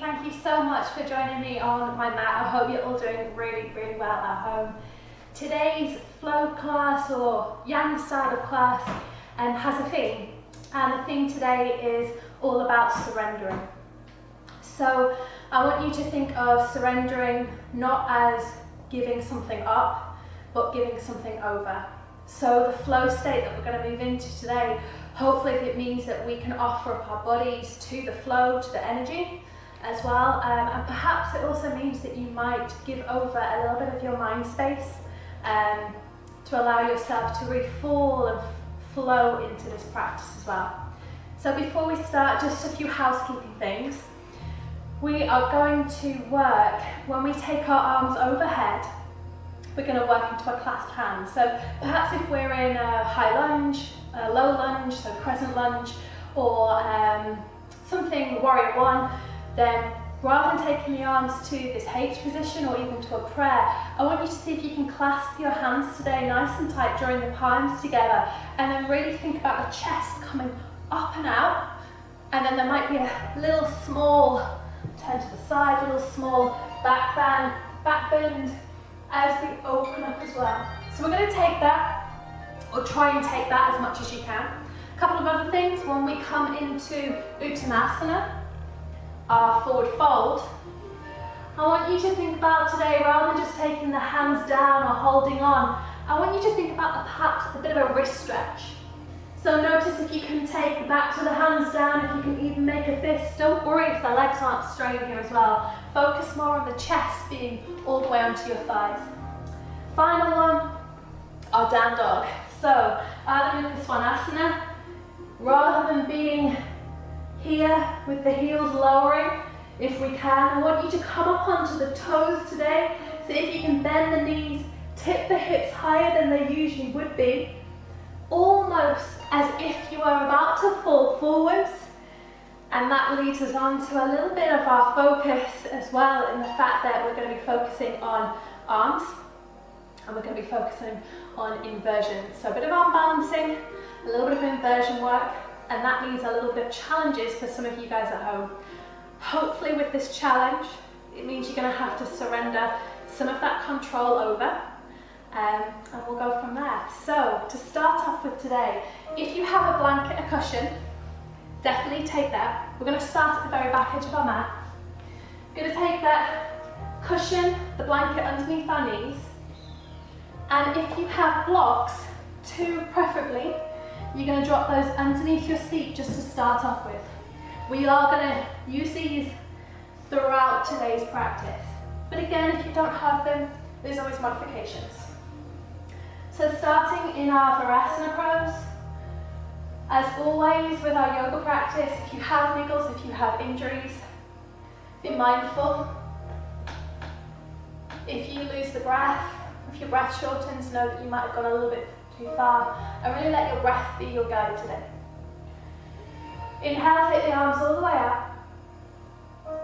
Thank you so much for joining me on my mat. I hope you're all doing really, really well at home. Today's flow class or yang style of class has a theme, and the theme today is all about surrendering. So I want you to think of surrendering not as giving something up, but giving something over. So the flow state that we're going to move into today, hopefully it means that we can offer up our bodies to the flow, to the energy as well. And perhaps it also means that you might give over a little bit of your mind space to allow yourself to really fall and flow into this practice as well. So before we start, just a few housekeeping things. We are going to work, when we take our arms overhead, we're going to work into a clasped hand. So perhaps if we're in a high lunge, a low lunge, so crescent lunge, or something warrior one, then rather than taking the arms to this H position or even to a prayer, I want you to see if you can clasp your hands today nice and tight, drawing the palms together, and then really think about the chest coming up and out, and then there might be a little small turn to the side, a little small back bend as we open up as well. So we're going to take that, or try and take that as much as you can. A couple of other things, when we come into Uttanasana, our forward fold, I want you to think about today, rather than just taking the hands down or holding on, I want you to think about perhaps a bit of a wrist stretch. So notice if you can take back to the hands down, if you can even make a fist. Don't worry if the legs aren't straight here as well. Focus more on the chest being all the way onto your thighs. Final one, our down dog. So Alamelu Svanasana, rather than being here with the heels lowering, if we can, I want you to come up onto the toes today. See if you can bend the knees, tip the hips higher than they usually would be, almost as if you are about to fall forwards. And that leads us on to a little bit of our focus as well, in the fact that we're going to be focusing on arms, and we're going to be focusing on inversion. So a bit of arm balancing, a little bit of inversion work, and that means a little bit of challenges for some of you guys at home. Hopefully with this challenge, it means you're going to have to surrender some of that control over, and we'll go from there. So to start off with today, if you have a blanket, a cushion, definitely take that. We're going to start at the very back edge of our mat. We're going to take that cushion, the blanket underneath our knees, and if you have blocks, two preferably, you're going to drop those underneath your seat just to start off with. We are going to use these throughout today's practice, but again, if you don't have them, there's always modifications. So starting in our Vinyasa pose, as always with our yoga practice, if you have niggles, if you have injuries, be mindful. If you lose the breath, if your breath shortens, know that you might have gone a little bit too far, and really let your breath be your guide today. Inhale, take the arms all the way up.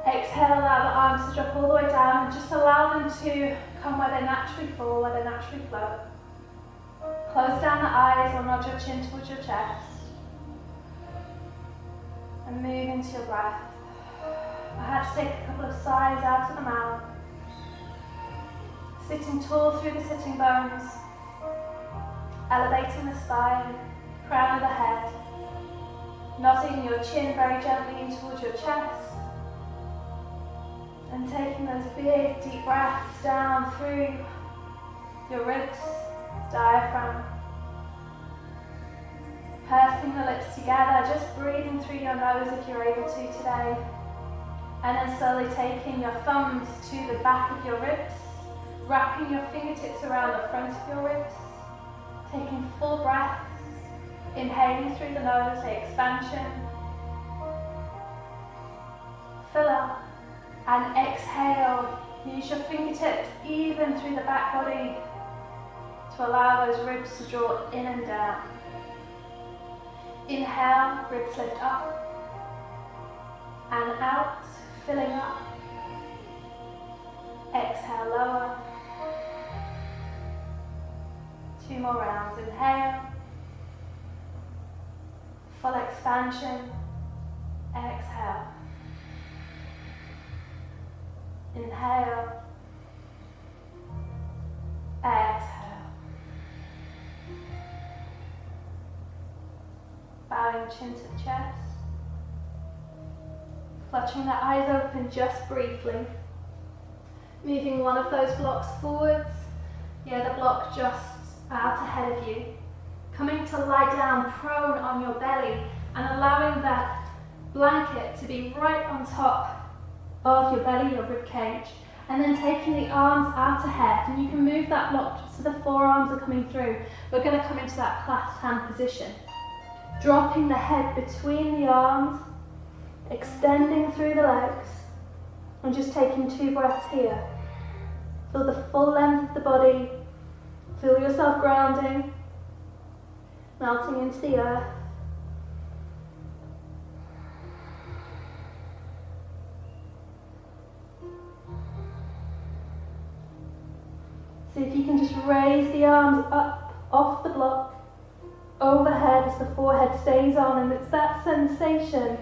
Exhale, allow the arms to drop all the way down, and just allow them to come where they naturally fall, where they naturally float. Close down the eyes or nod your chin towards your chest. And move into your breath. Perhaps take a couple of sighs out of the mouth. Sitting tall through the sitting bones. Elevating the spine, crown of the head. Nodding your chin very gently in towards your chest. And taking those big deep breaths down through your ribs, diaphragm. Pursing the lips together, just breathing through your nose if you're able to today. And then slowly taking your thumbs to the back of your ribs, wrapping your fingertips around the front of your ribs, taking full breaths, inhaling through the nose, the expansion. Fill up and exhale. Use your fingertips even through the back body to allow those ribs to draw in and down. Inhale, ribs lift up and out, filling up. Exhale, lower. Two more rounds. Inhale, full expansion. Exhale. Inhale. Exhale. Bowing chin to the chest. Clutching the eyes open just briefly. Moving one of those blocks forwards, the other block just out ahead of you. Coming to lie down prone on your belly and allowing that blanket to be right on top of your belly, your rib cage. And then taking the arms out ahead, and you can move that block so the forearms are coming through. We're going to come into that clasped hand position. Dropping the head between the arms, extending through the legs, and just taking 2 breaths here. Feel the full length of the body, feel yourself grounding, melting into the earth. See if you can just raise the arms up off the block, overhead as the forehead stays on, and it's that sensation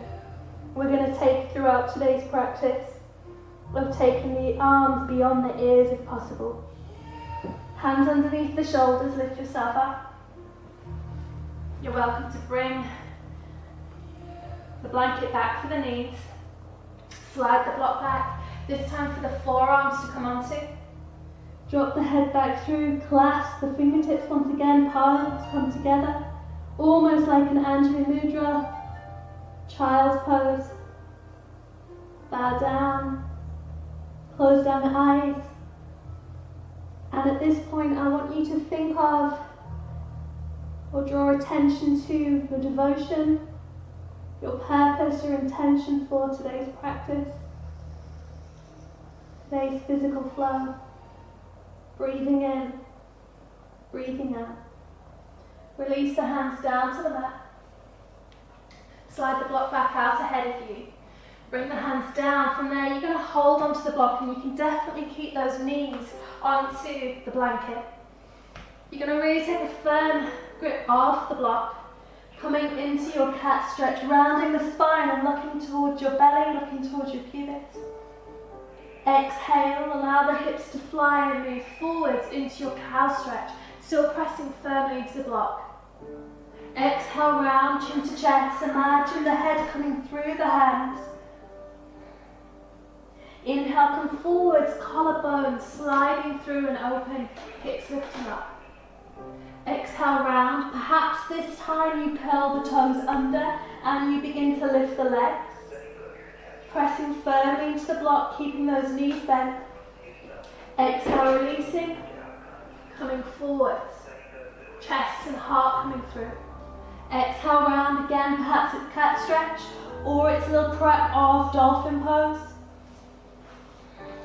we're going to take throughout today's practice of taking the arms beyond the ears if possible. Hands underneath the shoulders, lift yourself up. You're welcome to bring the blanket back for the knees. Slide the block back, this time for the forearms to come onto. Drop the head back through, clasp the fingertips once again, palms come together, almost like an Anjali Mudra, child's pose. Bow down, close down the eyes, and at this point I want you to think of or draw attention to your devotion, your purpose, your intention for today's practice, today's physical flow. Breathing in, breathing out. Release the hands down to the mat. Slide the block back out ahead of you. Bring the hands down. From there, you're going to hold onto the block, and you can definitely keep those knees onto the blanket. You're going to really take a firm grip off the block, coming into your cat stretch, rounding the spine and looking towards your belly, looking towards your pubics. Exhale, allow the hips to fly and move forwards into your cow stretch, still pressing firmly into the block. Exhale, round, chin to chest, imagine the head coming through the hands. Inhale, come forwards, collarbones sliding through and open, hips lifting up. Exhale, round, perhaps this time you curl the toes under and you begin to lift the legs. Pressing firmly into the block, keeping those knees bent. Exhale, releasing, coming forwards. Chest and heart coming through. Exhale, round again, perhaps it's cat stretch, or it's a little prep of dolphin pose.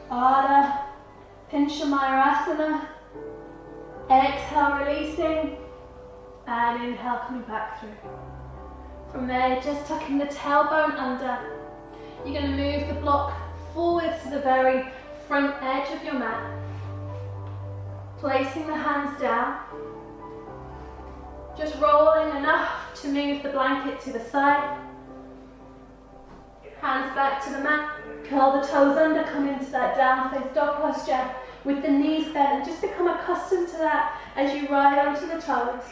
Ardha, Pincha Mayurasana. Exhale, releasing, and inhale, coming back through. From there, just tucking the tailbone under. You're going to move the block forwards to the very front edge of your mat. Placing the hands down. Just rolling enough to move the blanket to the side. Hands back to the mat. Curl the toes under, come into that down face dog posture with the knees bent, and just become accustomed to that as you ride onto the toes.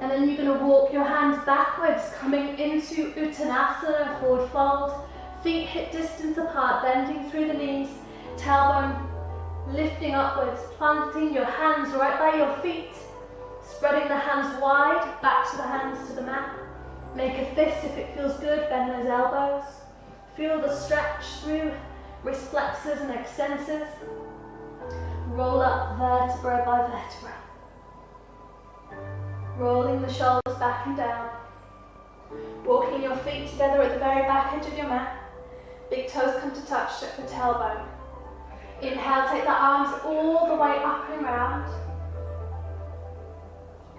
And then you're going to walk your hands backwards, coming into Uttanasana, forward fold. Feet hip distance apart, bending through the knees. Tailbone lifting upwards, planting your hands right by your feet. Spreading the hands wide, back to the hands to the mat. Make a fist if it feels good, bend those elbows. Feel the stretch through wrist flexors and extensors. Roll up vertebra by vertebra. Rolling the shoulders back and down. Walking your feet together at the very back edge of your mat. Big toes come to touch at the tailbone. Inhale, take the arms all the way up and round.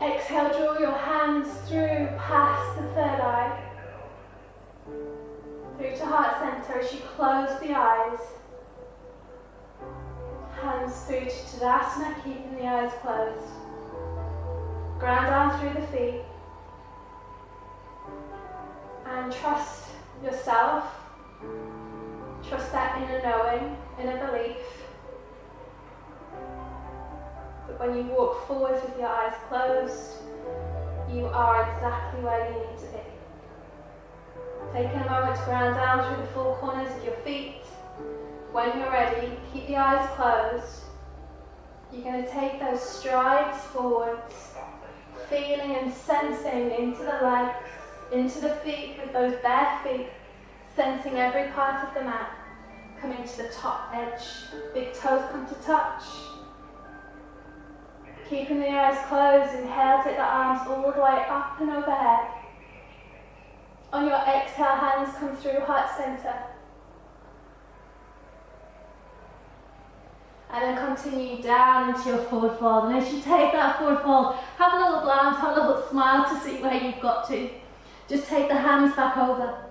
Exhale, draw your hands through past the third eye. Through to heart center as you close the eyes. Hands through to Tadasana, keeping the eyes closed. Ground down through the feet. And trust yourself. Trust that inner knowing, inner belief, that when you walk forward with your eyes closed, you are exactly where you need to be. Taking a moment to ground down through the four corners of your feet. When you're ready, keep the eyes closed. You're going to take those strides forwards, feeling and sensing into the legs, into the feet with those bare feet, sensing every part of the mat. Coming to the top edge, big toes come to touch. Keeping the eyes closed, inhale, take the arms all the way up and overhead. On your exhale, hands come through heart center. And then continue down into your forward fold. And as you take that forward fold, have a little glance, have a little smile to see where you've got to. Just take the hands back over.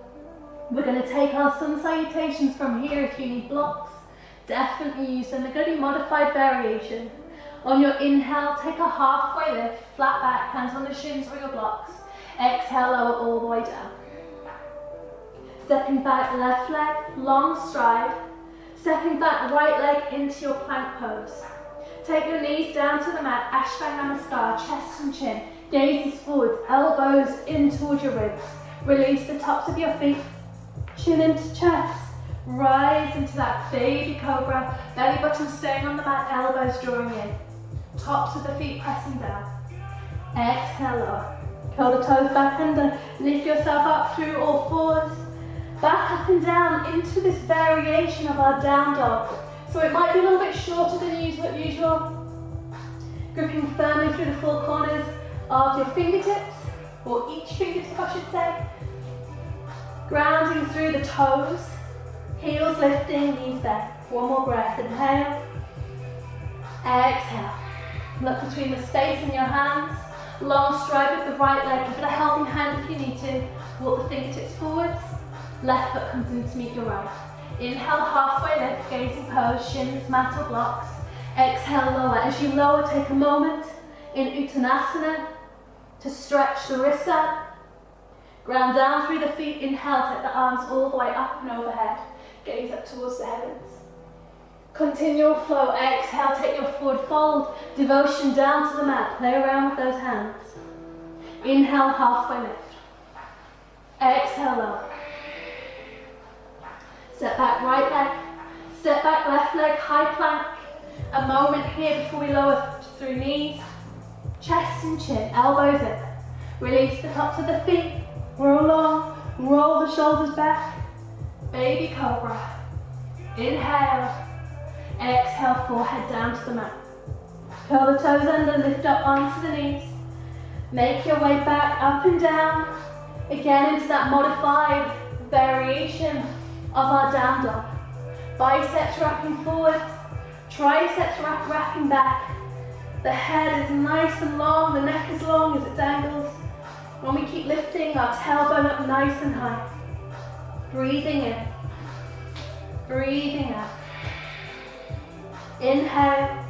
We're going to take our sun salutations from here. If you need blocks, definitely use them. They're going to be modified variation. On your inhale, take a halfway lift, flat back, hands on the shins or your blocks. Exhale, lower all the way down. Stepping back, left leg, long stride. Stepping back, right leg into your plank pose. Take your knees down to the mat, Ashtanga Namaskar, chest and chin. Gazes forwards, elbows in towards your ribs. Release the tops of your feet, chin into chest. Rise into that baby cobra, belly button staying on the mat, elbows drawing in. Tops of the feet pressing down. Exhale, lower. Curl the toes back under, lift yourself up through all fours. Back up and down into this variation of our down dog. So it might be a little bit shorter than usual. Gripping firmly through the four corners of your fingertips, or each fingertip I should say. Grounding through the toes, heels lifting, knees bent. One more breath, inhale. Exhale. Look between the space in your hands. Long stride with the right leg. Give it a helping hand if you need to. Walk the fingertips forwards. Left foot comes in to meet your right. Inhale, halfway lift, gazing pose, shins, mat or blocks. Exhale, lower. As you lower, take a moment in Uttanasana to stretch the wrists out. Ground down through the feet. Inhale, take the arms all the way up and overhead. Gaze up towards the heavens. Continual flow. Exhale, take your forward fold. Devotion down to the mat. Play around with those hands. Inhale, halfway lift. Exhale, lower. Step back, right leg. Step back, left leg, high plank. A moment here before we lower through knees. Chest and chin, elbows in. Release the tops of the feet. Roll on, roll the shoulders back. Baby cobra. Inhale. Exhale, forehead down to the mat. Curl the toes under, lift up onto the knees. Make your way back, up and down. Again into that modified variation of our down dog. Biceps wrapping forwards, triceps wrapping back. The head is nice and long, the neck is long as it dangles. When we keep lifting our tailbone up nice and high. Breathing in, breathing out. Inhale,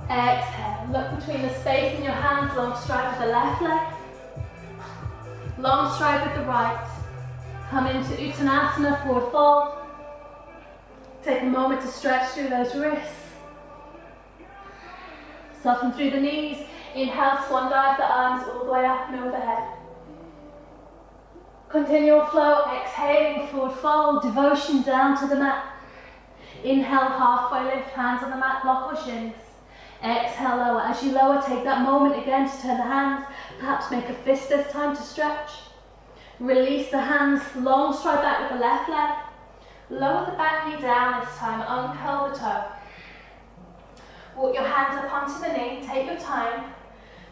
exhale. Look between the space in your hands, long stride with the left leg. Long stride with the right. Come into Uttanasana, forward fold. Take a moment to stretch through those wrists. Soften through the knees. Inhale, swan dive the arms all the way up and overhead. Continual flow, exhaling, forward fold, devotion down to the mat. Inhale, halfway lift, hands on the mat, block or shins. Exhale, lower. As you lower, take that moment again to turn the hands. Perhaps make a fist this time to stretch. Release the hands, long stride back with the left leg. Lower the back knee down this time, uncurl the toe. Walk your hands up onto the knee, take your time.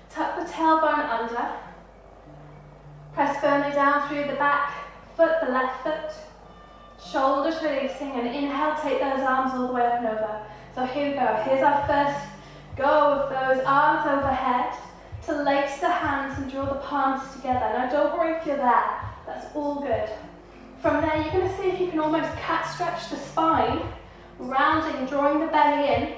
Tuck the tailbone under. Press firmly down through the back foot, the left foot. Shoulders releasing, and inhale, take those arms all the way up and over. So here we go. Here's our first go of those arms overhead to lace the hands and draw the palms together. Now don't worry if you're there, that's all good. From there, you're going to see if you can almost cat stretch the spine, rounding, drawing the belly in,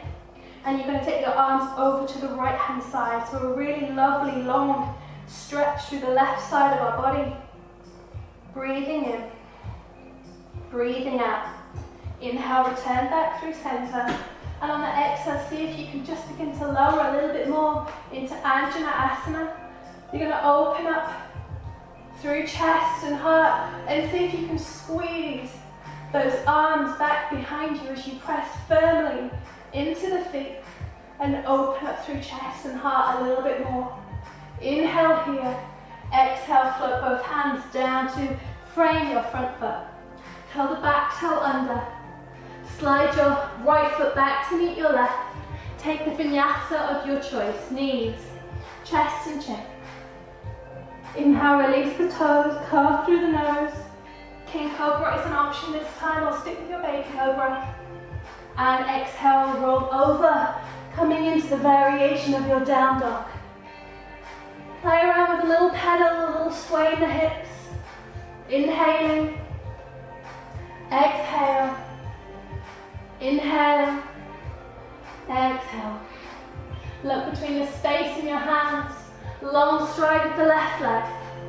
and you're going to take your arms over to the right hand side. So a really lovely long stretch through the left side of our body. Breathing in, breathing out. Inhale, return back through center. And on the exhale, see if you can just begin to lower a little bit more into Anjaneyasana. You're going to open up through chest and heart and see if you can squeeze those arms back behind you as you press firmly into the feet and open up through chest and heart a little bit more. Inhale here. Exhale, float both hands down to frame your front foot. Curl the back toe under. Slide your right foot back to meet your left. Take the vinyasa of your choice. Knees, chest and chin. Inhale, release the toes, curl through the nose. King Cobra is an option this time, or stick with your baby cobra. And exhale, roll over, coming into the variation of your down dog. Play around with a little pedal, a little sway in the hips. Inhaling. Exhale. Inhale. Exhale. Look between the space in your hands. Long stride with the left leg,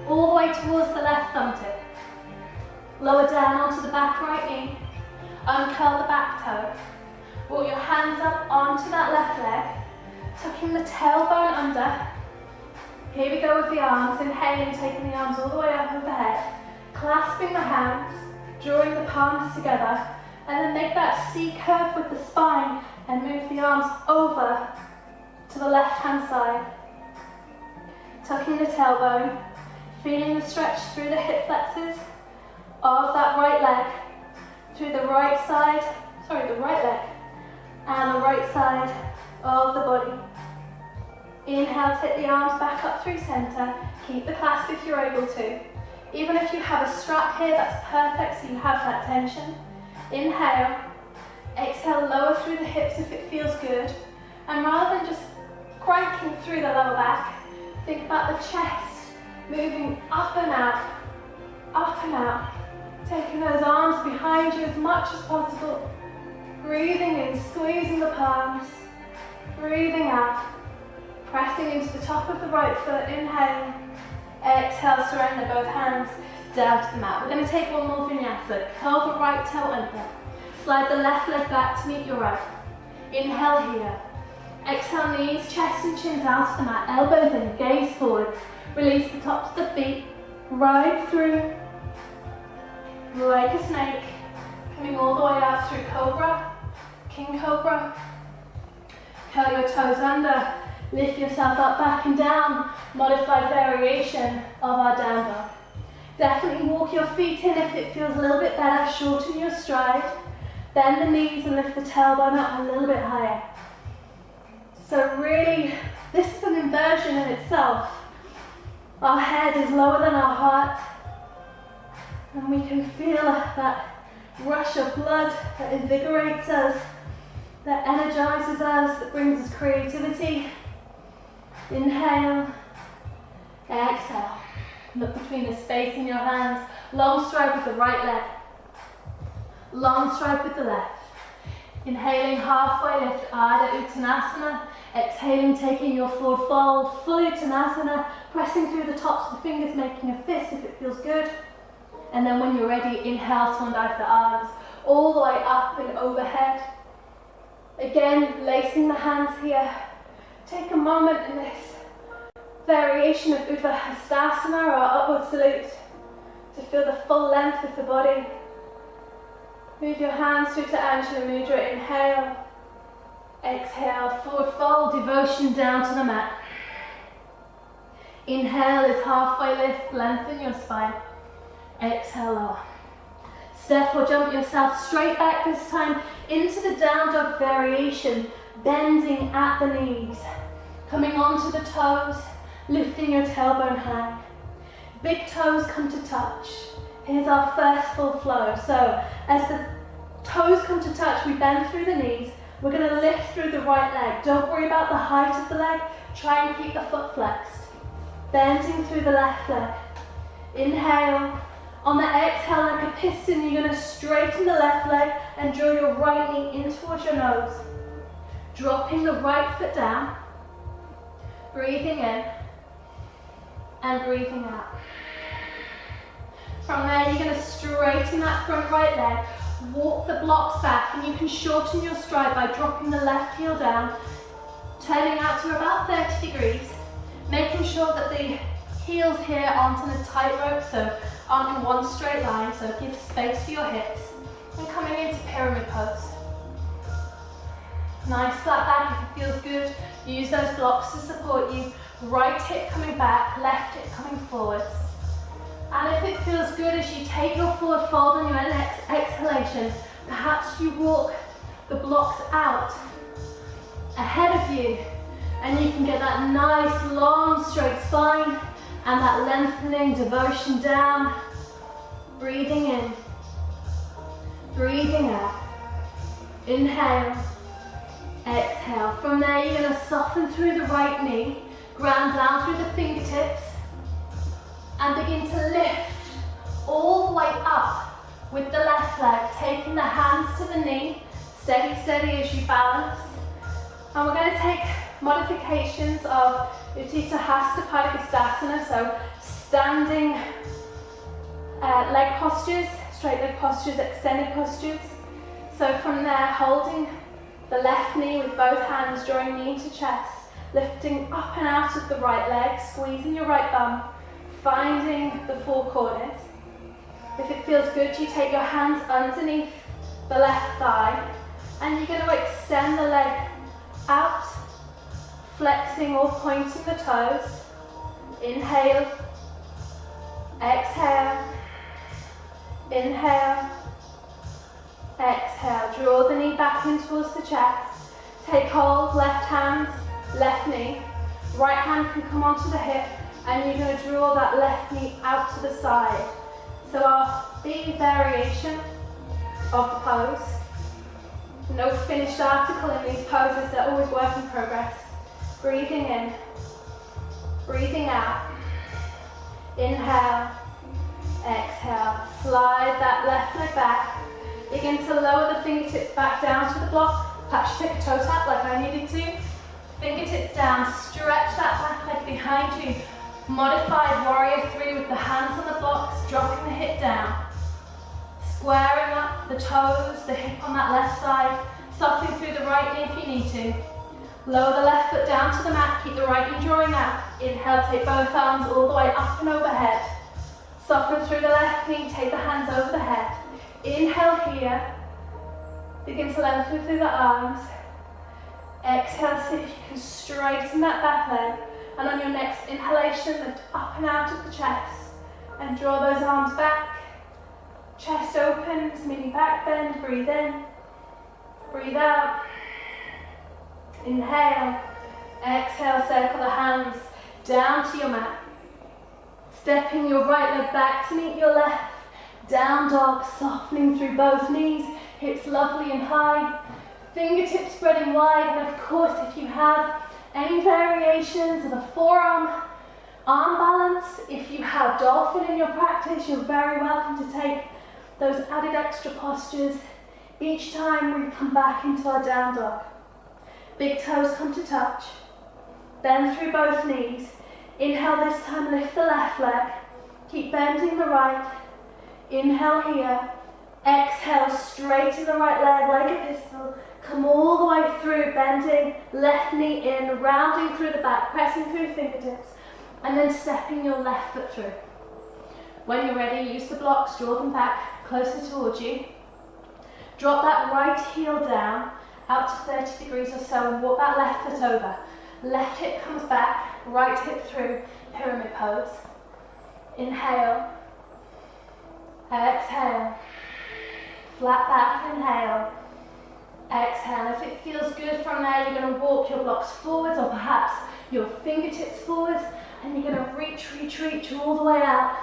all the way towards the left thumb tip. Lower down onto the back right knee. Uncurl the back toe. Walk your hands up onto that left leg, tucking the tailbone under. Here we go with the arms. Inhaling, taking the arms all the way up overhead. Clasping the hands, drawing the palms together, and then make that C curve with the spine and move the arms over to the left-hand side. Tucking the tailbone, feeling the stretch through the hip flexors of that right leg, through the right side, the right leg, and the right side of the body. Inhale, take the arms back up through center. Keep the clasp if you're able to. Even if you have a strap here, that's perfect, so you have that tension. Inhale. Exhale, lower through the hips if it feels good. And rather than just cranking through the lower back, think about the chest moving up and out, up and out. Taking those arms behind you as much as possible. Breathing in, squeezing the palms. Breathing out. Pressing into the top of the right foot. Inhale. Exhale, surrender both hands down to the mat. We're going to take one more vinyasa. Curl the right toe under. Slide the left leg back to meet your right. Inhale here. Exhale, knees, chest and chin down to the mat. Elbows in, gaze forwards. Release the tops of the feet. Ride through like a snake. Coming all the way out through Cobra, King Cobra. Curl your toes under. Lift yourself up, back and down. Modified variation of our down dog. Definitely walk your feet in if it feels a little bit better. Shorten your stride. Bend the knees and lift the tailbone up a little bit higher. So really, this is an inversion in itself. Our head is lower than our heart. And we can feel that rush of blood that invigorates us, that energizes us, that brings us creativity. Inhale, exhale. Look between the space in your hands. Long stride with the right leg. Long stride with the left. Inhaling, halfway lift, Ardha Uttanasana. Exhaling, taking your forward fold, full Uttanasana. Pressing through the tops of the fingers, making a fist if it feels good. And then when you're ready, inhale, swan dive the arms all the way up and overhead. Again, lacing the hands here. Take a moment in this variation of Urdhva Hastasana or upward salute to feel the full length of the body. Move your hands through to Anjali Mudra. Inhale. Exhale, forward fold, devotion down to the mat. Inhale is halfway lift, lengthen your spine. Exhale, lower. Step or jump yourself straight back this time into the down dog variation, bending at the knees. Coming onto the toes, lifting your tailbone high. Big toes come to touch. Here's our first full flow. So as the toes come to touch, we bend through the knees. We're going to lift through the right leg. Don't worry about the height of the leg. Try and keep the foot flexed. Bending through the left leg. Inhale. On the exhale, like a piston, you're going to straighten the left leg and draw your right knee in towards your nose. Dropping the right foot down. Breathing in and breathing out. From there, you're going to straighten that front right leg, walk the blocks back, and you can shorten your stride by dropping the left heel down, turning out to about 30 degrees, making sure that the heels here aren't on a tightrope, so aren't in one straight line, so give space for your hips, and coming into pyramid pose. Nice flat back if it feels good. Use those blocks to support you. Right hip coming back, left hip coming forwards. And if it feels good as you take your forward fold on your next exhalation, perhaps you walk the blocks out ahead of you, and you can get that nice long straight spine and that lengthening devotion down. Breathing in, breathing out. Inhale, exhale. From there you're going to soften through the right knee, ground down through the fingertips, and begin to lift all the way up with the left leg, taking the hands to the knee, steady, steady as you balance. And we're going to take modifications of Utthita Hasta Padangusthasana, so standing leg postures, straight leg postures, extended postures. So from there, holding the left knee with both hands, drawing knee to chest, lifting up and out of the right leg, squeezing your right bum, finding the four corners. If it feels good, you take your hands underneath the left thigh, and you're going to extend the leg out, flexing or pointing the toes. Inhale, exhale, inhale, exhale. Draw the knee back in towards the chest. Take hold, left hand, left knee. Right hand can come onto the hip, and you're going to draw that left knee out to the side. So our B variation of the pose. No finished article in these poses, they're always work in progress. Breathing in, breathing out. Inhale, exhale. Slide that left leg back. Begin to lower the fingertips back down to the block. Perhaps you take a toe tap like I needed to. Fingertips down, stretch that back leg behind you. Modified warrior 3 with the hands on the blocks, dropping the hip down. Squaring up the toes, the hip on that left side, softening through the right knee if you need to. Lower the left foot down to the mat, keep the right knee drawing out. Inhale, take both arms all the way up and overhead. Soften through the left knee, take the hands over the head. Inhale here, begin to lengthen through the arms. Exhale, see if you can straighten that back leg. And on your next inhalation, lift up and out of the chest. And draw those arms back. Chest opens, mini back bend, breathe in, breathe out. Inhale, exhale, circle the hands down to your mat. Stepping your right leg back to meet your left. Down dog, softening through both knees, hips lovely and high. Fingertips spreading wide, and of course if you have any variations of a forearm arm balance, if you have dolphin in your practice, you're very welcome to take those added extra postures each time we come back into our down dog. Big toes come to touch. Bend through both knees. Inhale this time, lift the left leg. Keep bending the right. Inhale here. Exhale, straighten the right leg like a pistol. Come all the way through, bending left knee in, rounding through the back, pressing through fingertips, and then stepping your left foot through. When you're ready, use the blocks, draw them back closer towards you. Drop that right heel down, out to 30 degrees or so, and walk that left foot over. Left hip comes back, right hip through, pyramid pose. Inhale, exhale, flat back, inhale, exhale. If it feels good from there, you're going to walk your blocks forwards, or perhaps your fingertips forwards, and you're going to reach all the way out.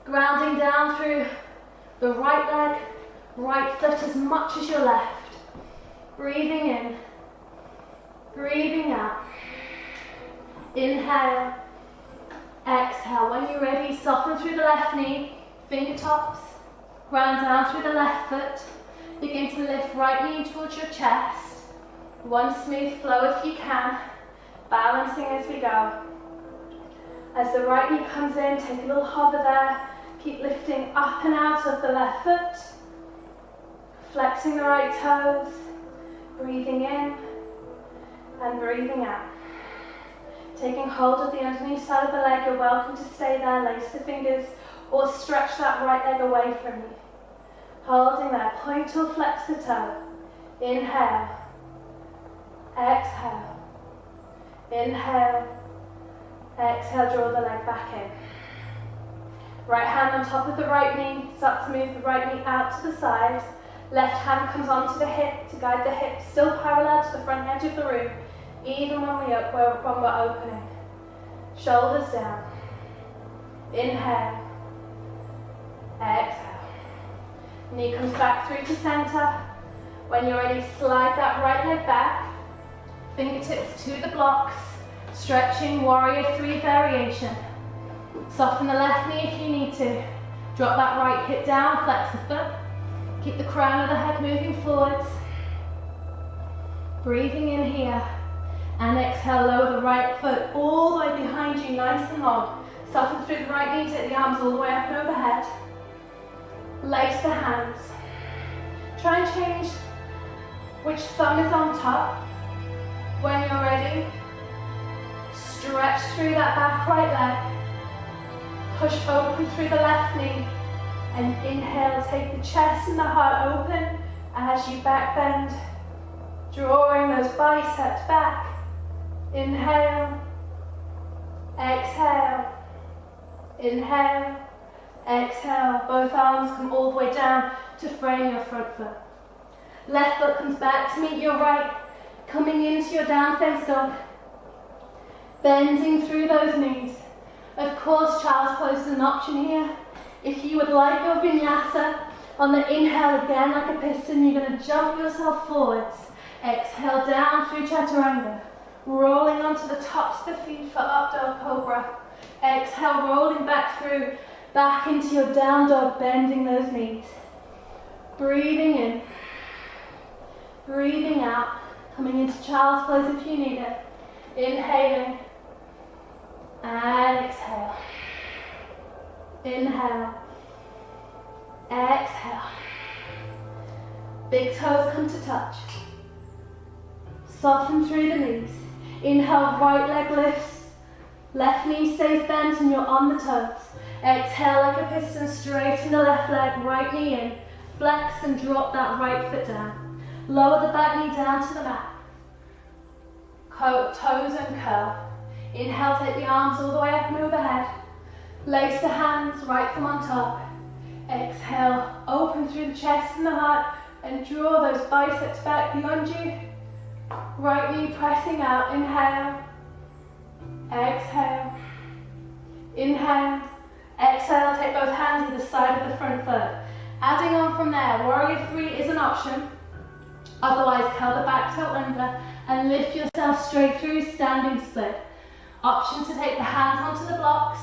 Grounding down through the right leg, right foot as much as your left. Breathing in, breathing out. Inhale, exhale. When you're ready, soften through the left knee, fingertips, ground down through the left foot. Begin to lift right knee towards your chest. One smooth flow if you can, balancing as we go. As the right knee comes in, take a little hover there. Keep lifting up and out of the left foot. Flexing the right toes, breathing in and breathing out. Taking hold of the underneath side of the leg, you're welcome to stay there, lace the fingers or stretch that right leg away from you. Holding there, point or flex the toe. Inhale, exhale, inhale, exhale, draw the leg back in. Right hand on top of the right knee, start to move the right knee out to the side. Left hand comes onto the hip to guide the hip still parallel to the front edge of the room, even when we're opening. Shoulders down. Inhale, exhale. Knee comes back through to center. When you're ready, slide that right leg back. Fingertips to the blocks. Stretching warrior 3 variation. Soften the left knee if you need to. Drop that right hip down, flex the foot. Keep the crown of the head moving forwards. Breathing in here. And exhale, lower the right foot all the way behind you, nice and long. Soften through the right knee, take the arms all the way up and overhead. Lace the hands. Try and change which thumb is on top. When you're ready, stretch through that back right leg. Push open through the left knee. And inhale, take the chest and the heart open as you back bend. Drawing those biceps back. Inhale, exhale, inhale, exhale. Both arms come all the way down to frame your front foot. Left foot comes back to meet your right, coming into your down face dog. Bending through those knees. Of course, child's pose is an option here. If you would like your vinyasa, on the inhale again like a piston, you're going to jump yourself forwards. Exhale down through chaturanga. Rolling onto the tops of the feet for up dog cobra. Exhale, rolling back through, back into your down dog, bending those knees. Breathing in. Breathing out. Coming into child's pose if you need it. Inhaling. And exhale. Inhale. Exhale. Big toes come to touch. Soften through the knees. Inhale, right leg lifts. Left knee stays bent and you're on the toes. Exhale like a piston, straighten the left leg, right knee in. Flex and drop that right foot down. Lower the back knee down to the mat. Toes and curl. Inhale, take the arms all the way up and overhead. Lace the hands, right thumb on top. Exhale, open through the chest and the heart and draw those biceps back beyond you. Right knee pressing out, inhale, exhale, inhale, exhale, take both hands to the side of the front foot. Adding on from there, warrior 3 is an option. Otherwise, curl the back toe under and lift yourself straight through, standing split. Option to take the hands onto the blocks,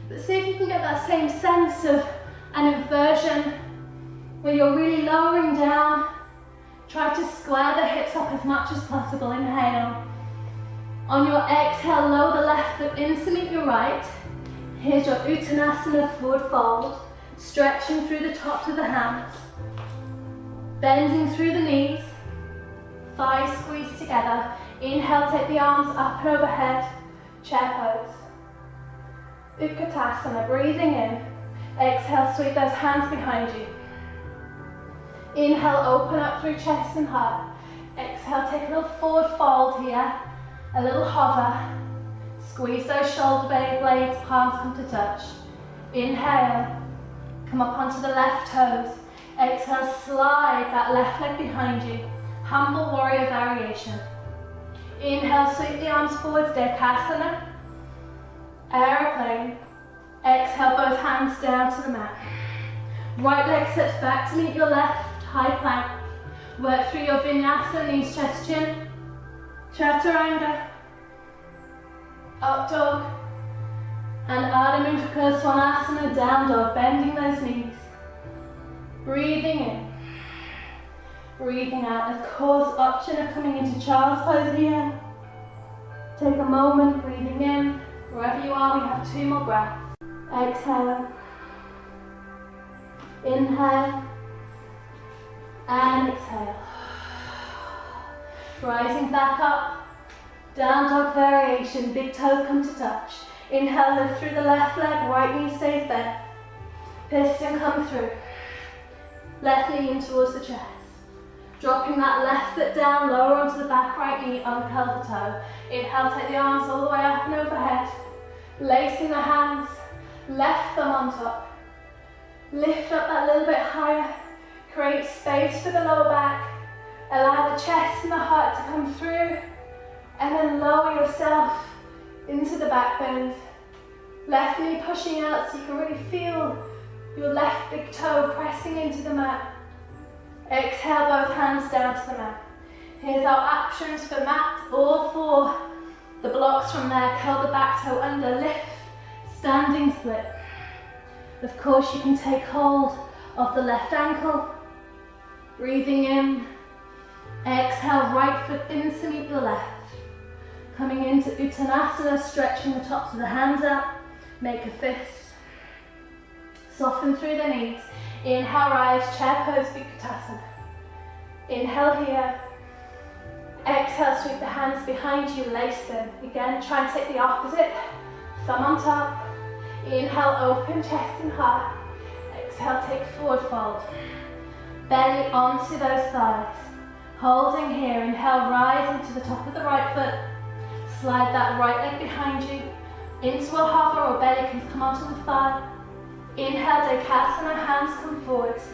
but see if you can get that same sense of an inversion where you're really lowering down. Try to square the hips up as much as possible. Inhale. On your exhale, lower the left foot in to meet your right. Here's your Uttanasana forward fold. Stretching through the tops of the hands. Bending through the knees. Thighs squeeze together. Inhale, take the arms up and overhead. Chair pose. Utkatasana, breathing in. Exhale, sweep those hands behind you. Inhale, open up through chest and heart. Exhale, take a little forward fold here. A little hover. Squeeze those shoulder blades, palms come to touch. Inhale, come up onto the left toes. Exhale, slide that left leg behind you. Humble warrior variation. Inhale, sweep the arms forwards, Dekasana. Aeroplane. Exhale, both hands down to the mat. Right leg steps back to meet your left, high plank. Work through your vinyasa, knees, chest, chin. Chaturanga. Up dog. And Ardha Mudra Svanasana, down dog, bending those knees. Breathing in. Breathing out. Of course, option of coming into child's pose here. Take a moment, breathing in. Wherever you are, we have 2 more breaths. Exhale. Inhale. And exhale. Rising back up. Down dog variation. Big toes come to touch. Inhale, lift through the left leg. Right knee stays bent. Piston come through. Left knee in towards the chest. Dropping that left foot down, lower onto the back right knee, uncurl the toe. Inhale, take the arms all the way up and overhead. Lacing the hands, left thumb on top. Lift up that little bit higher. Create space for the lower back. Allow the chest and the heart to come through. And then lower yourself into the back bend. Left knee pushing out so you can really feel your left big toe pressing into the mat. Exhale, both hands down to the mat. Here's our options for mat or for the blocks from there. Curl the back toe under, lift, standing split. Of course, you can take hold of the left ankle. Breathing in. Exhale, right foot in to meet your left. Coming into Uttanasana, stretching the tops of the hands out. Make a fist. Soften through the knees. Inhale, rise, chair pose, Vinyasa. Inhale here. Exhale, sweep the hands behind you, lace them. Again, try and take the opposite. Thumb on top. Inhale, open chest and heart. Exhale, take forward fold. Belly onto those thighs. Holding here. Inhale, rise into the top of the right foot. Slide that right leg behind you. Into a hover or belly can come onto the thigh. Inhale, Dekasana, hands come forwards.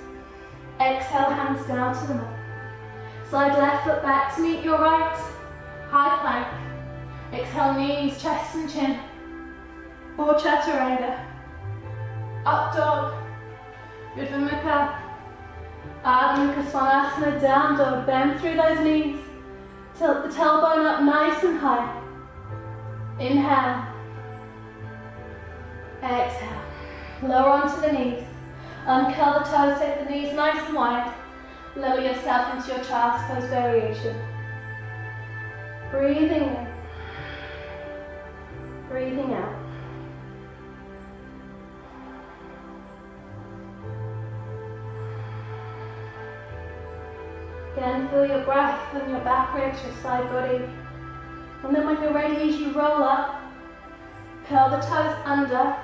Exhale, hands down to the mat. Slide left foot back to meet your right. High plank. Exhale, knees, chest and chin. Or Chaturanga. Up dog. Urdhva Mukha. Adho Mukha Svanasana, down dog. Bend through those knees. Tilt the tailbone up nice and high. Inhale. Exhale. Lower onto the knees. Uncurl the toes, take the knees nice and wide. Lower yourself into your child's pose variation. Breathing in. Breathing out. Again, feel your breath and your back ribs, your side body. And then when you're ready, as you roll up, curl the toes under.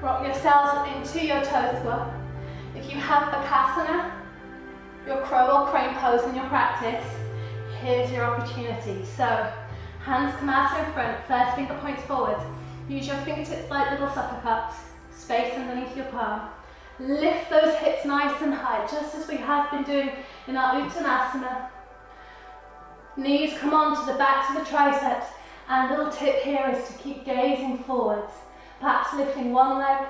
Rock yourselves into your toe swap. If you have Bakasana, your crow or crane pose in your practice, here's your opportunity. So, hands come out in front, first finger points forwards. Use your fingertips like little supper cups, space underneath your palm. Lift those hips nice and high, just as we have been doing in our Uttanasana. Knees come on to the backs of the triceps, and little tip here is to keep gazing forwards. Perhaps lifting one leg,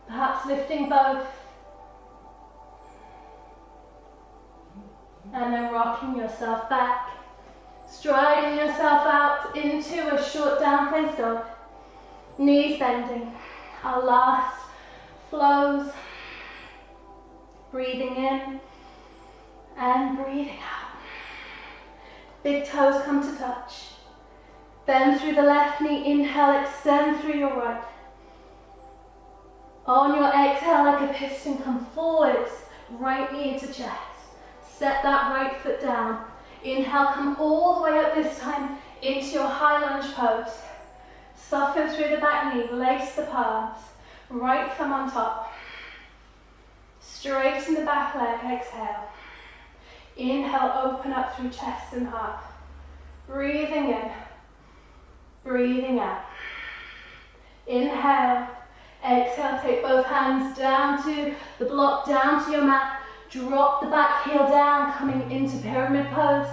perhaps lifting both. And then rocking yourself back, striding yourself out into a short down face dog. Knees bending. Our last flows. Breathing in and breathing out. Big toes come to touch. Bend through the left knee, inhale, extend through your right. On your exhale, like a piston, come forwards, right knee into chest. Step that right foot down. Inhale, come all the way up this time into your high lunge pose. Soften through the back knee, lace the palms. Right thumb on top. Straighten the back leg, exhale. Inhale, open up through chest and heart. Breathing in. Breathing out. Inhale, exhale, take both hands down to the block, down to your mat. Drop the back heel down, coming into pyramid pose.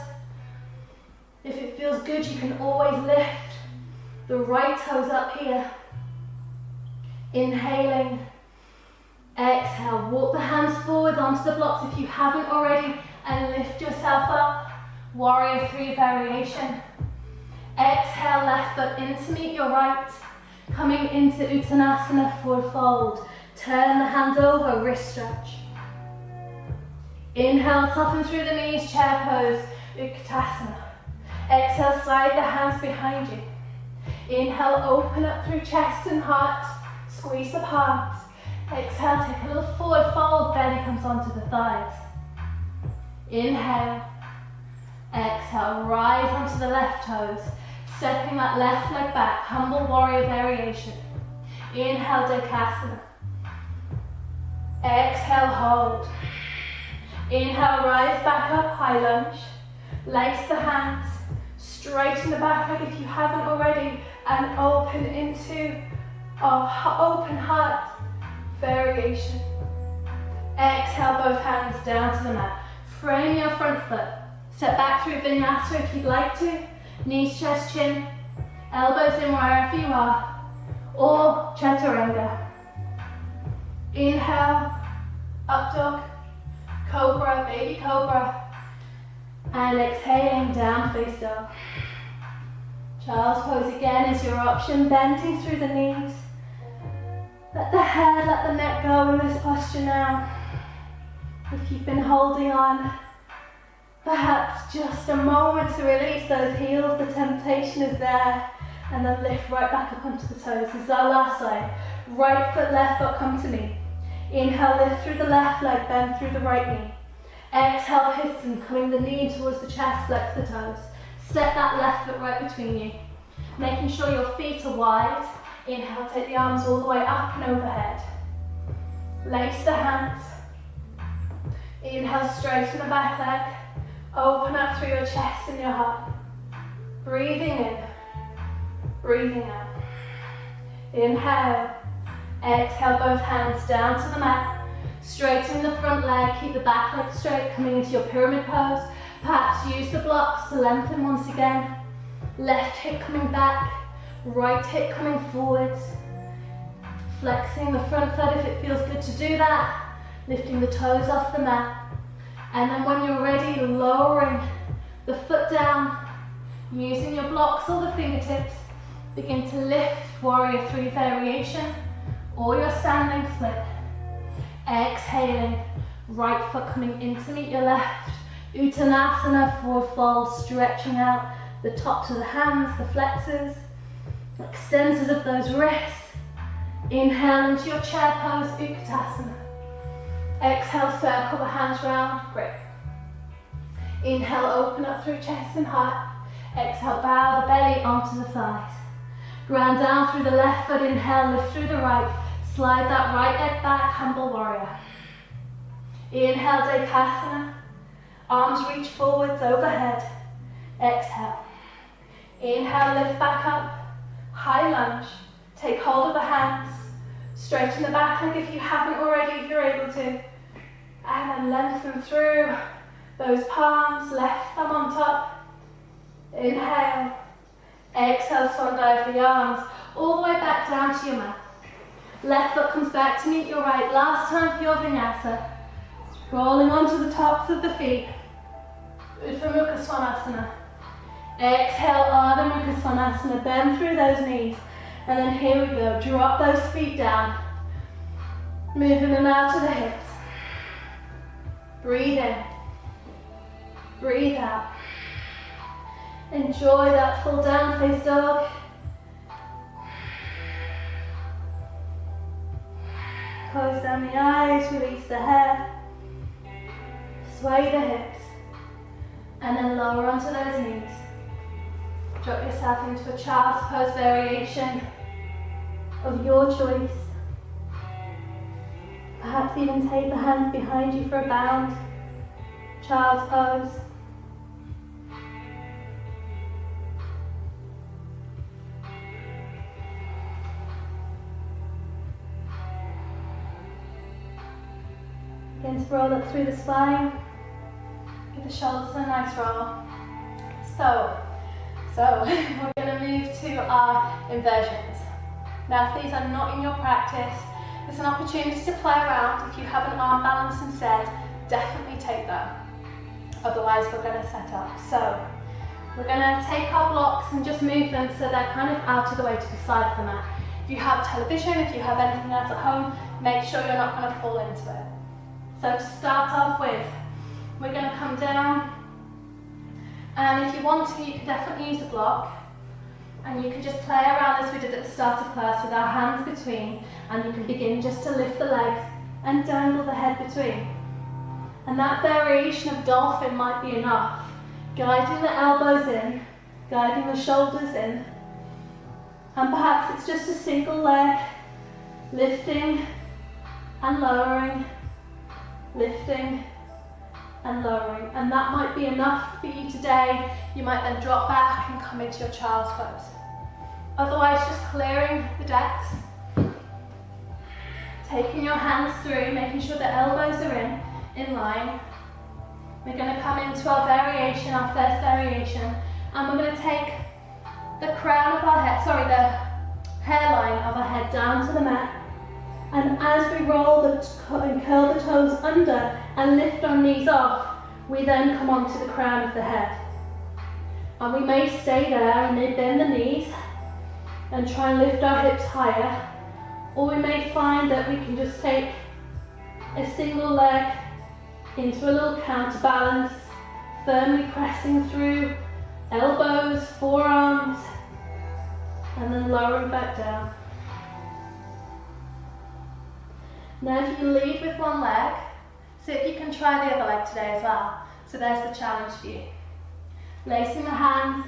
If it feels good, you can always lift the right toes up here. Inhaling, exhale, walk the hands forward onto the blocks if you haven't already, and lift yourself up. Warrior 3 variation. Exhale, left foot in to meet your right. Coming into Uttanasana, forward fold. Turn the hands over, wrist stretch. Inhale, soften through the knees, chair pose, Uttanasana. Exhale, slide the hands behind you. Inhale, open up through chest and heart. Squeeze the palms. Exhale, take a little forward fold, belly comes onto the thighs. Inhale. Exhale, rise onto the left toes, stepping that left leg back, humble warrior variation. Inhale, Dekasana. Exhale, hold. Inhale, rise back up, high lunge. Lace the hands, straighten the back leg if you haven't already, and open into open heart variation. Exhale, both hands down to the mat. Frame your front foot. Step back through Vinyasa if you'd like to. Knees, chest, chin. Elbows in wherever you are. Or Chaturanga. Inhale, up dog, cobra, baby cobra. And exhaling, down face dog. Child's pose again is your option, bending through the knees. Let the head, let the neck go in this posture now. If you've been holding on, perhaps just a moment to release those heels, the temptation is there. And then lift right back up onto the toes. This is our last side. Right foot, left foot, come to me. Inhale, lift through the left leg, bend through the right knee. Exhale, piston, coming the knee towards the chest, flex the toes. Step that left foot right between you. Making sure your feet are wide. Inhale, take the arms all the way up and overhead. Lace the hands. Inhale, straighten the back leg. Open up through your chest and your heart. Breathing in, breathing out. Inhale. Exhale, both hands down to the mat. Straighten the front leg, keep the back leg straight, coming into your pyramid pose. Perhaps use the blocks to lengthen once again. Left hip coming back, right hip coming forwards. Flexing the front foot if it feels good to do that. Lifting the toes off the mat. And then when you're ready, lowering the foot down, using your blocks or the fingertips. Begin to lift warrior three variation or your standing split. Exhaling, right foot coming in to meet your left. Uttanasana, forward fold, stretching out the tops of the hands, the flexors, extensors of those wrists. Inhale into your chair pose, Uttanasana. Exhale, circle the hands round, grip. Inhale, open up through chest and heart. Exhale, bow the belly onto the thighs. Ground down through the left foot, inhale, lift through the right. Slide that right leg back, humble warrior. Inhale, Dekasana. Arms reach forwards, overhead. Exhale. Inhale, lift back up. High lunge. Take hold of the hands. Straighten the back leg if you haven't already, if you're able to. And then lengthen through those palms, left thumb on top. Inhale. Exhale, swan dive the arms all the way back down to your mat. Left foot comes back to meet your right. Last time for your Vinyasa. Rolling onto the tops of the feet. Urdhva Mukha Svanasana. Exhale, Ardha Mukha Svanasana. Bend through those knees. And then here we go. Drop those feet down. Move in and out of the hips. Breathe in. Breathe out. Enjoy that full down face dog. Close down the eyes, release the head. Sway the hips. And then lower onto those knees. Drop yourself into a child's pose variation of your choice. Perhaps even take the hands behind you for a bound. Child's pose. Begin to roll up through the spine. Give the shoulders a nice roll. So we're going to move to our inversions. Now, if these are not in your practice, there's an opportunity to play around. If you have an arm balance instead, definitely take that. Otherwise, we're going to set up. So we're going to take our blocks and just move them so they're kind of out of the way to the side of the mat. If you have television, if you have anything else at home, make sure you're not going to fall into it. So to start off with, we're going to come down, and if you want to, you can definitely use a block, and you can just play around as we did at the start of class with our hands between, and you can begin just to lift the legs and dangle the head between. And that variation of dolphin might be enough. Guiding the elbows in, guiding the shoulders in. And perhaps it's just a single leg, lifting and lowering, lifting and lowering. And that might be enough for you today. You might then drop back and come into your child's pose. Otherwise, just clearing the decks. Taking your hands through, making sure the elbows are in line. We're going to come into our variation, our first variation, and we're going to take the crown of our head, the hairline of our head down to the mat. And as we roll and curl the toes under and lift our knees off, we then come onto the crown of the head. And we may stay there and may bend the knees and try and lift our hips higher. Or we may find that we can just take a single leg into a little counterbalance, firmly pressing through elbows, forearms, and then lowering back down. Now if you lead with one leg, see if you can try the other leg today as well. So there's the challenge for you. Lacing the hands,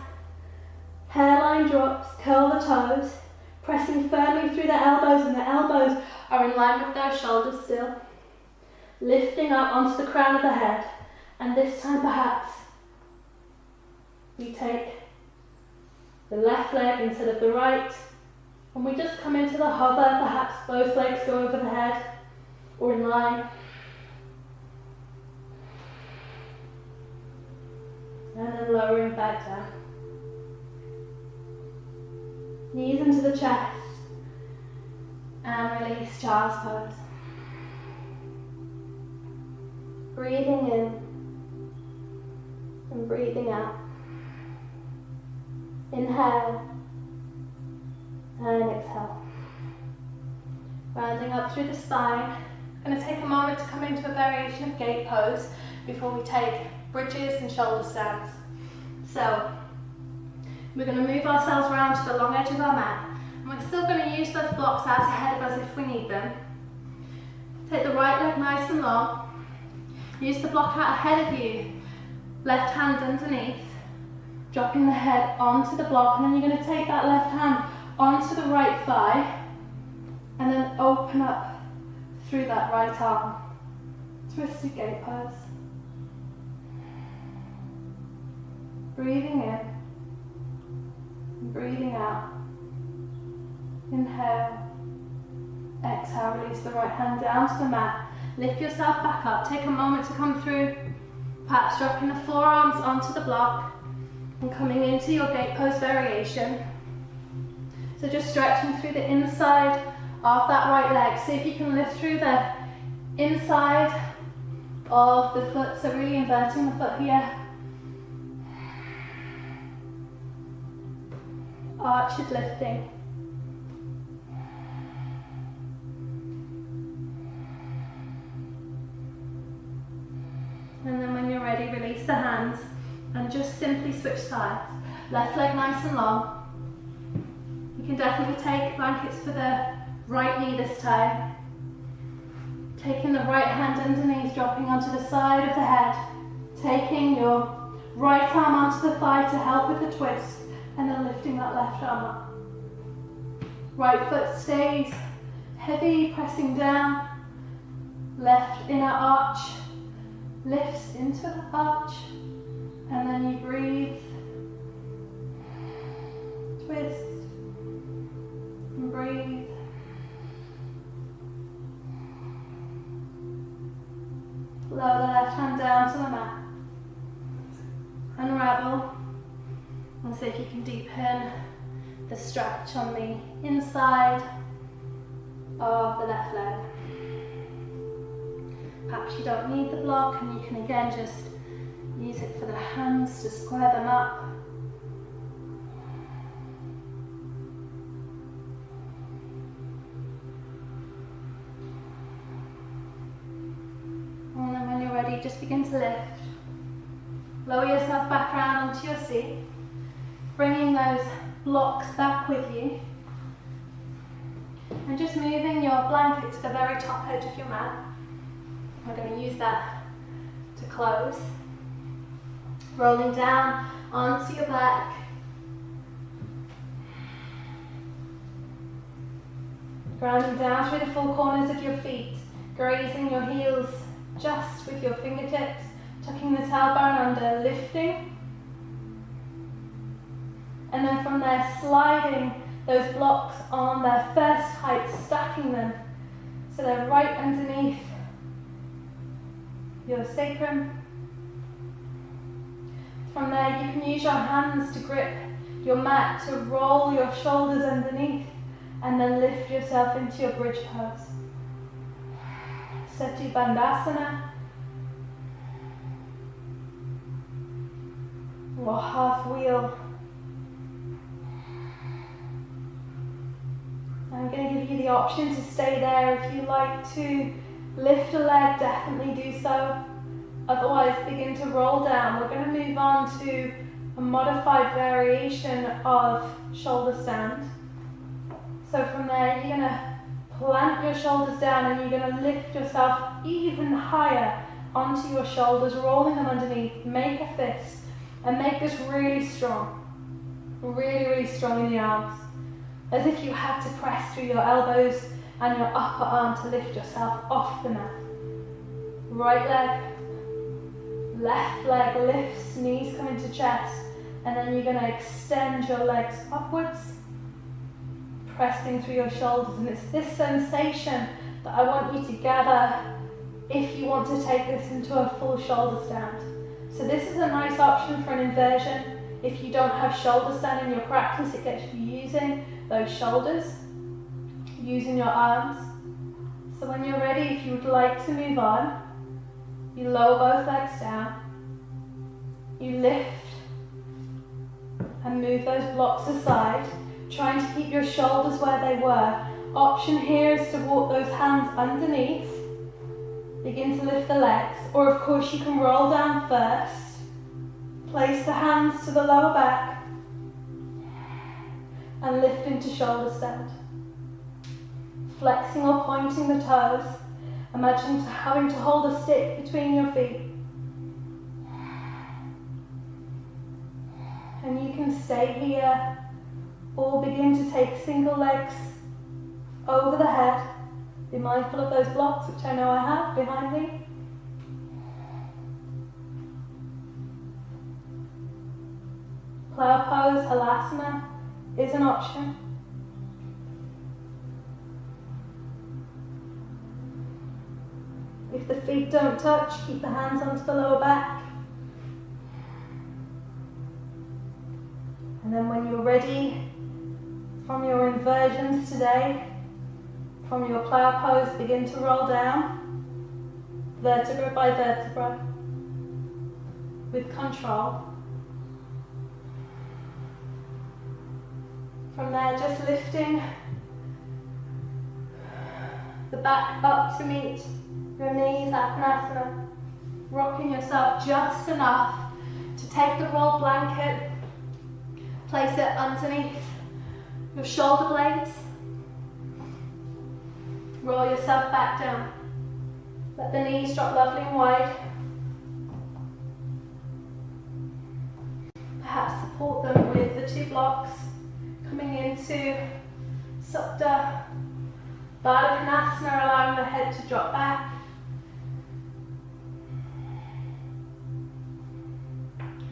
hairline drops, curl the toes, pressing firmly through the elbows, and the elbows are in line with those shoulders still. Lifting up onto the crown of the head, and this time perhaps we take the left leg instead of the right, and we just come into the hover, perhaps both legs go over the head or in line. And then lowering back down. Knees into the chest, and release child's pose. Breathing in and breathing out. Inhale and exhale. Rounding up through the spine. I'm going to take a moment to come into a variation of gate pose before we take bridges and shoulder stands. So we're going to move ourselves around to the long edge of our mat, and we're still going to use those blocks out ahead of us if we need them. Take the right leg nice and long. Use the block out ahead of you. Left hand underneath, dropping the head onto the block, and then you're going to take that left hand onto the right thigh, and then open up through that right arm. Twisted gate pose. Breathing in. Breathing out. Inhale. Exhale, release the right hand down to the mat. Lift yourself back up. Take a moment to come through, perhaps dropping the forearms onto the block and coming into your gate pose variation. So just stretching through the inside of that right leg. See if you can lift through the inside of the foot, so really inverting the foot here. Arch is lifting. And then when you're ready, release the hands and just simply switch sides. Left leg nice and long. You can definitely take blankets for the right knee this time. Taking the right hand underneath, dropping onto the side of the head. Taking your right arm onto the thigh to help with the twist, and then lifting that left arm up. Right foot stays heavy, pressing down. Left inner arch lifts into the arch, and then you breathe, twist, and breathe. Lower the left hand down to the mat. Unravel, and see if you can deepen the stretch on the inside of the left leg. Perhaps you don't need the block, and you can again just use it for the hands to square them up. And then when you're ready, just begin to lift. Lower yourself back around onto your seat, bringing those blocks back with you. And just moving your blanket to the very top edge of your mat. We're going to use that close. Rolling down onto your back. Grounding down through the four corners of your feet, grazing your heels just with your fingertips, tucking the tailbone under, lifting. And then from there, sliding those blocks on their first height, stacking them so they're right underneath your sacrum. From there, you can use your hands to grip your mat, to roll your shoulders underneath, and then lift yourself into your bridge pose. Seti Bandhasana, or half wheel. I'm going to give you the option to stay there. If you like to lift a leg, definitely do so. Otherwise, begin to roll down. We're going to move on to a modified variation of shoulder stand. So from there, you're going to plant your shoulders down and you're going to lift yourself even higher onto your shoulders, rolling them underneath. Make a fist and make this really strong. Really, really strong in the arms. As if you had to press through your elbows and your upper arm to lift yourself off the mat. Right leg, left leg lifts, knees come into chest, and then you're going to extend your legs upwards, pressing through your shoulders. And it's this sensation that I want you to gather if you want to take this into a full shoulder stand. So this is a nice option for an inversion. If you don't have shoulder stand in your practice, it gets you using those shoulders, using your arms. So when you're ready, if you would like to move on, you lower both legs down, you lift and move those blocks aside, trying to keep your shoulders where they were. Option here is to walk those hands underneath, begin to lift the legs, or of course you can roll down first, place the hands to the lower back, and lift into shoulder stand. Flexing or pointing the toes. Imagine having to hold a stick between your feet. And you can stay here or begin to take single legs over the head. Be mindful of those blocks, which I know I have behind me. Plow pose, Halasana, is an option. If the feet don't touch, keep the hands onto the lower back. And then when you're ready, from your inversions today, from your plow pose, begin to roll down, vertebra by vertebra, with control. From there, just lifting the back up to meet your knees, Appanasana, rocking yourself just enough to take the rolled blanket, place it underneath your shoulder blades, roll yourself back down, let the knees drop lovely and wide, perhaps support them with the two blocks, coming into Supta Baddha Konasana, allowing the head to drop back.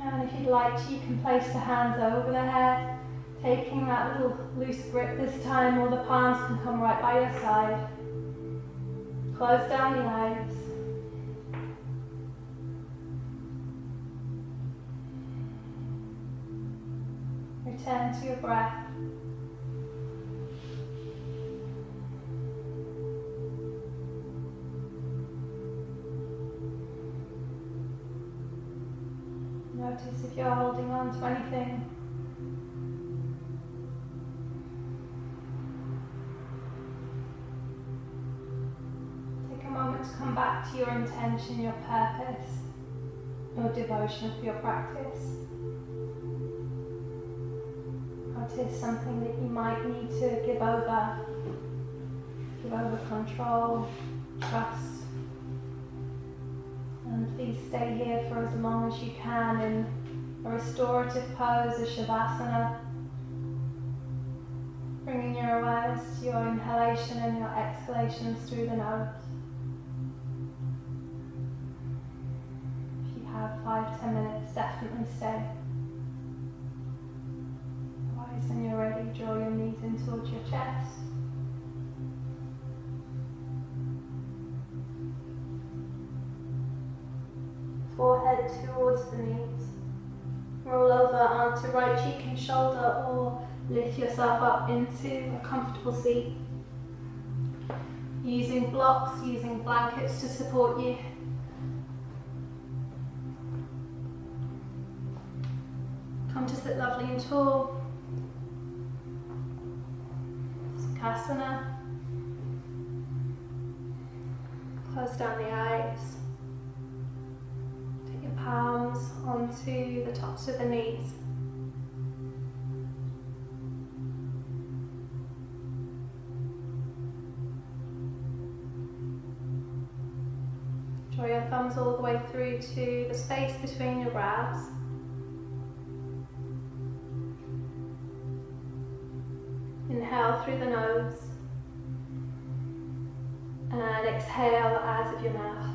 And if you'd like to, you can place the hands over the head, taking that little loose grip this time, or the palms can come right by your side. Close down the eyes. Return to your breath. Notice if you're holding on to anything. Take a moment to come back to your intention, your purpose, your devotion for your practice. Notice something that you might need to give over control, trust, and please stay here for as long as you can in a restorative pose, a Shavasana. Bringing your awareness to your inhalation and your exhalations through the nose. If you have 5-10 minutes, definitely stay. Otherwise, when you're ready, draw your knees in towards your chest. Forehead towards the knees. Roll over onto right cheek and shoulder, or lift yourself up into a comfortable seat. Using blocks, using blankets to support you. Come to sit lovely and tall. Sukhasana. Close down the eyes. Take your palms onto the tops of the knees. Draw your thumbs all the way through to the space between your brows. Inhale through the nose and exhale out of your mouth.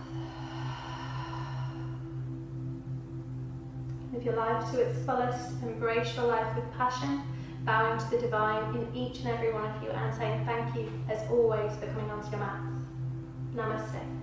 Live your life to its fullest, embrace your life with passion, bowing to the divine in each and every one of you and saying thank you as always for coming onto your mat. Namaste.